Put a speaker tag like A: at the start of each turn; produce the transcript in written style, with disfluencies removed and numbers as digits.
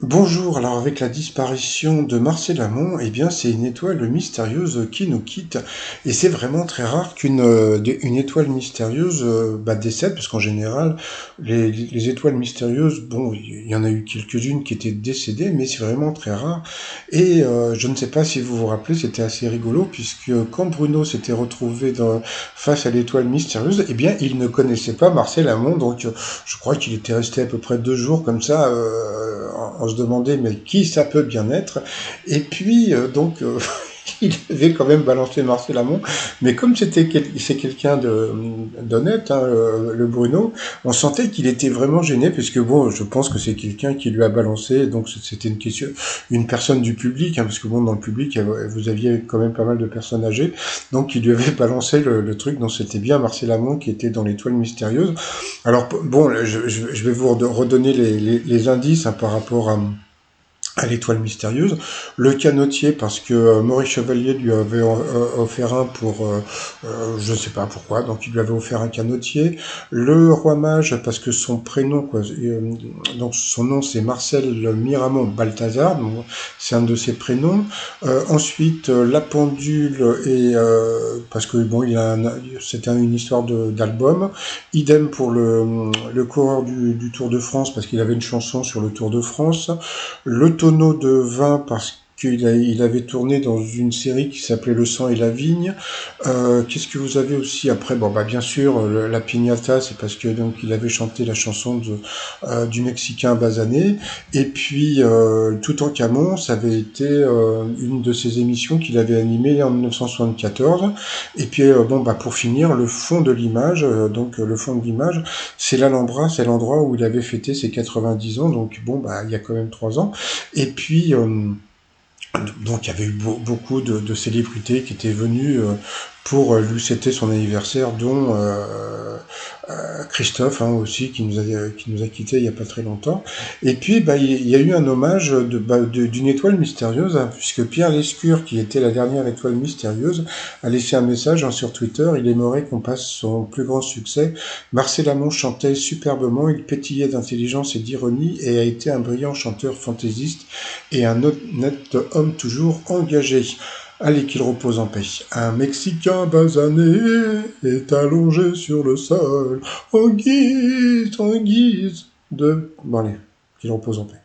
A: Bonjour, alors avec la disparition de Marcel Amont, eh bien c'est une étoile mystérieuse qui nous quitte et c'est vraiment très rare une étoile mystérieuse décède parce qu'en général les étoiles mystérieuses, bon il y en a eu quelques-unes qui étaient décédées mais c'est vraiment très rare et je ne sais pas si vous vous rappelez, c'était assez rigolo puisque quand Bruno s'était retrouvé face à l'étoile mystérieuse, eh bien il ne connaissait pas Marcel Amont donc je crois qu'il était resté à peu près 2 jours comme ça on se demandait mais qui ça peut bien être. Et puis il avait quand même balancé Marcel Amont, mais comme c'est quelqu'un d'honnête, hein, le Bruno, on sentait qu'il était vraiment gêné, puisque bon, je pense que c'est quelqu'un qui lui a balancé, donc c'était une personne du public, hein, parce que bon, dans le public, vous aviez quand même pas mal de personnes âgées, donc il lui avait balancé le truc, donc c'était bien Marcel Amont qui était dans l'étoile mystérieuse. Alors bon, je vais vous redonner les indices, hein, par rapport à l'étoile mystérieuse, le canotier parce que Maurice Chevalier lui avait offert un pour je sais pas pourquoi, donc il lui avait offert un canotier, le roi mage parce que son prénom quoi, donc son nom c'est Marcel Miramont Balthazar, donc c'est un de ses prénoms. Ensuite la pendule et parce que bon c'était une histoire d'album, idem pour le coureur du Tour de France parce qu'il avait une chanson sur le Tour de France, le tonneau de vin parce qu'il avait tourné dans une série qui s'appelait Le sang et la vigne. Qu'est-ce que vous avez aussi après? Bon, bah bien sûr, la piñata, c'est parce que donc il avait chanté la chanson du Mexicain Basané. Et puis Toutankhamon, ça avait été une de ses émissions qu'il avait animée en 1974. Et puis pour finir, le fond de l'image, le fond de l'image, c'est l'Alhambra, c'est l'endroit où il avait fêté ses 90 ans. Donc bon, bah il y a quand même 3 ans. Et puis donc il y avait eu beaucoup de célébrités qui étaient venues pour lui souhaiter son anniversaire, dont Christophe, hein, aussi qui nous a quittés il y a pas très longtemps. Et puis il y a eu un hommage d'une étoile mystérieuse, hein, puisque Pierre Lescure, qui était la dernière étoile mystérieuse, a laissé un message, hein, sur Twitter. Il aimerait qu'on passe son plus grand succès. Marcel Amont chantait superbement, il pétillait d'intelligence et d'ironie et a été un brillant chanteur fantaisiste et un honnête homme toujours engagé. Allez, qu'il repose en paix. Un Mexicain basané est allongé sur le sol, en guise de... Bon allez, qu'il repose en paix.